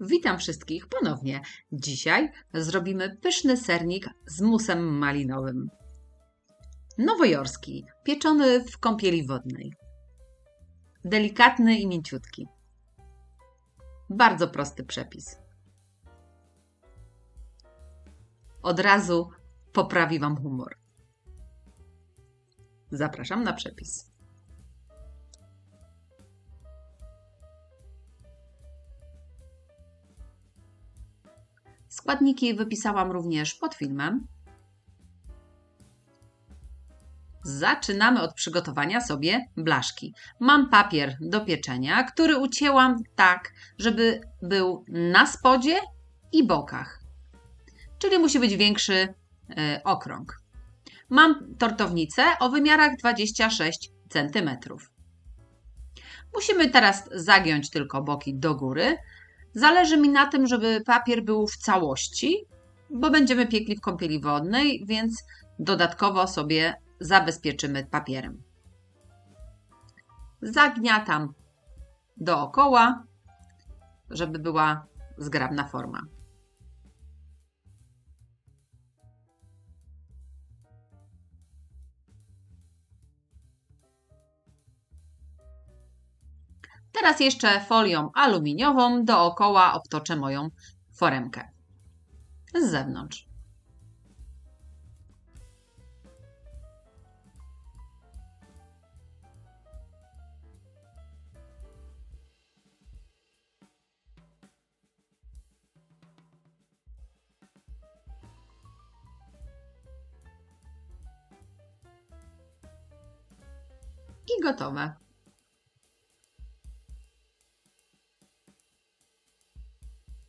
Witam wszystkich ponownie. Dzisiaj zrobimy pyszny sernik z musem malinowym. Nowojorski, pieczony w kąpieli wodnej. Delikatny i mięciutki. Bardzo prosty przepis. Od razu poprawi Wam humor. Zapraszam na przepis. Składniki wypisałam również pod filmem. Zaczynamy od przygotowania sobie blaszki. Mam papier do pieczenia, który ucięłam tak, żeby był na spodzie i bokach. Czyli musi być większy okrąg. Mam tortownicę o wymiarach 26 cm. Musimy teraz zagiąć tylko boki do góry. Zależy mi na tym, żeby papier był w całości, bo będziemy piekli w kąpieli wodnej, więc dodatkowo sobie zabezpieczymy papierem. Zagniatam dookoła, żeby była zgrabna forma. Teraz jeszcze folią aluminiową dookoła obtoczę moją foremkę z zewnątrz. I gotowe.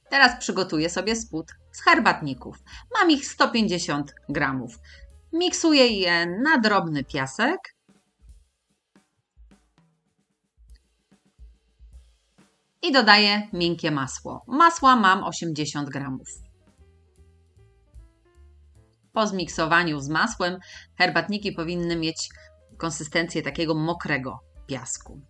Teraz przygotuję sobie spód z herbatników. Mam ich 150 gramów. Miksuję je na drobny piasek. I dodaję miękkie masło. Masła mam 80 gramów. Po zmiksowaniu z masłem herbatniki powinny mieć konsystencję takiego mokrego piasku.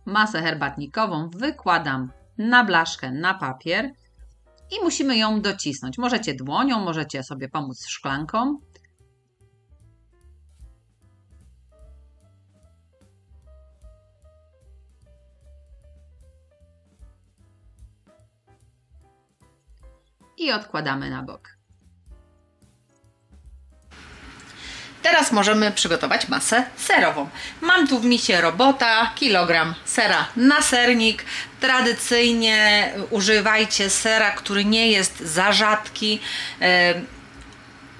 Masę herbatnikową wykładam na blaszkę, na papier i musimy ją docisnąć. Możecie dłonią, możecie sobie pomóc szklanką. I odkładamy na bok. Teraz możemy przygotować masę serową. Mam tu w misie robota, kilogram sera na sernik. Tradycyjnie używajcie sera, który nie jest za rzadki.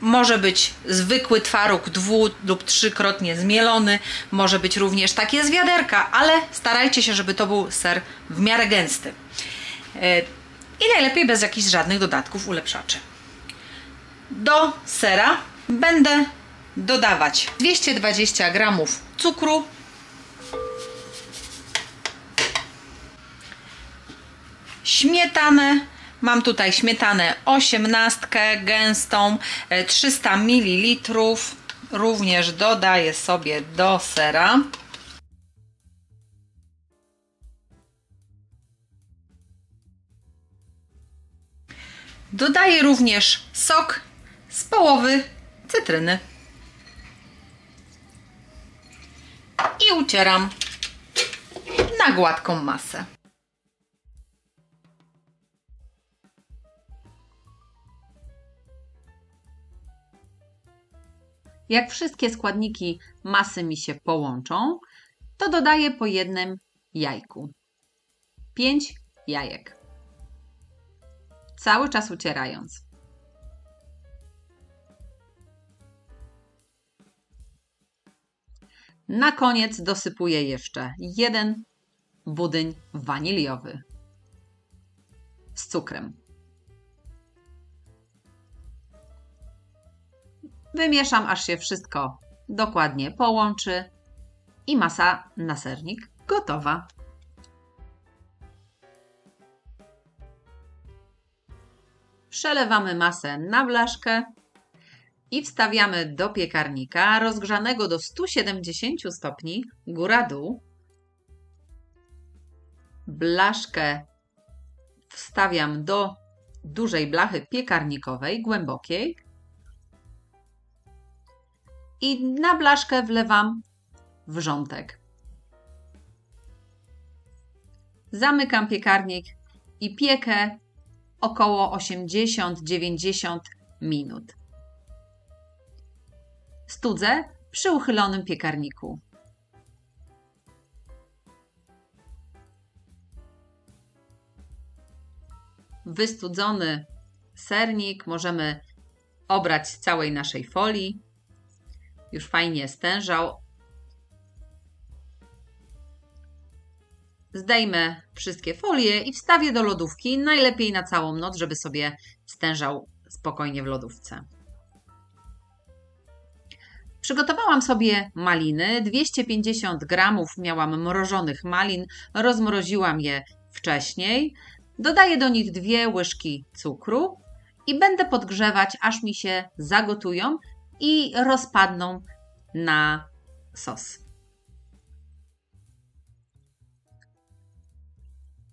Może być zwykły twaróg 2- lub 3-krotnie zmielony. Może być również takie z wiaderka, ale starajcie się, żeby to był ser w miarę gęsty. I najlepiej bez jakichś żadnych dodatków ulepszaczy. Do sera będę dodawać 220 gramów cukru, śmietanę. Mam tutaj śmietanę 18 gęstą, 300 ml. Również dodaję sobie do sera. Dodaję również sok z połowy cytryny. I ucieram na gładką masę. Jak wszystkie składniki masy mi się połączą, to dodaję po jednym jajku. 5 jajek. Cały czas ucierając. Na koniec dosypuję jeszcze 1 budyń waniliowy z cukrem. Wymieszam, aż się wszystko dokładnie połączy i masa na sernik gotowa. Przelewamy masę na blaszkę i wstawiamy do piekarnika rozgrzanego do 170 stopni góra-dół. Blaszkę wstawiam do dużej blachy piekarnikowej, głębokiej i na blaszkę wlewam wrzątek. Zamykam piekarnik i piekę około 80-90 minut. Studzę przy uchylonym piekarniku. Wystudzony sernik możemy obrać z całej naszej folii. Już fajnie stężał. Zdejmę wszystkie folie i wstawię do lodówki, najlepiej na całą noc, żeby sobie stężał spokojnie w lodówce. Przygotowałam sobie maliny. 250 gramów miałam mrożonych malin, rozmroziłam je wcześniej. Dodaję do nich 2 łyżki cukru i będę podgrzewać, aż mi się zagotują i rozpadną na sos.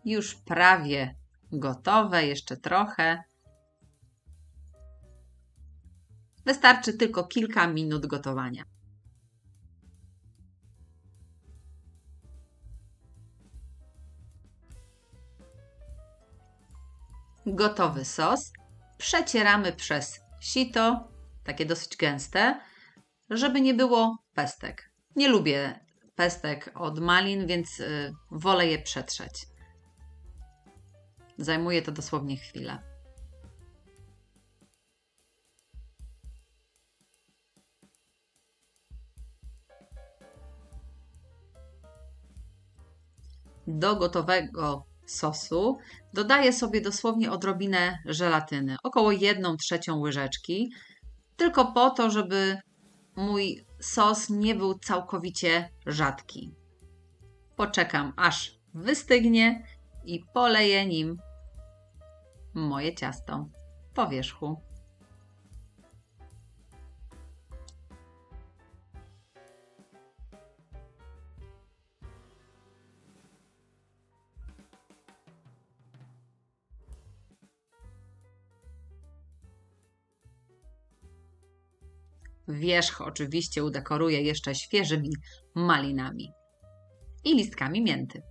Już prawie gotowe, jeszcze trochę. Wystarczy tylko kilka minut gotowania. Gotowy sos przecieramy przez sito, takie dosyć gęste, żeby nie było pestek. Nie lubię pestek od malin, więc wolę je przetrzeć. Zajmuje to dosłownie chwilę. Do gotowego sosu dodaję sobie dosłownie odrobinę żelatyny, około 1/3 łyżeczki, tylko po to, żeby mój sos nie był całkowicie rzadki. Poczekam, aż wystygnie i poleję nim moje ciasto po wierzchu. Wierzch oczywiście udekoruję jeszcze świeżymi malinami i listkami mięty.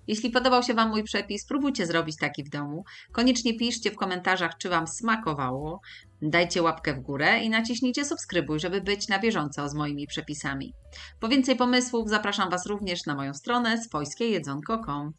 Jeśli podobał się Wam mój przepis, spróbujcie zrobić taki w domu. Koniecznie piszcie w komentarzach, czy Wam smakowało. Dajcie łapkę w górę i naciśnijcie subskrybuj, żeby być na bieżąco z moimi przepisami. Po więcej pomysłów zapraszam Was również na moją stronę swojskiejedzonko.com.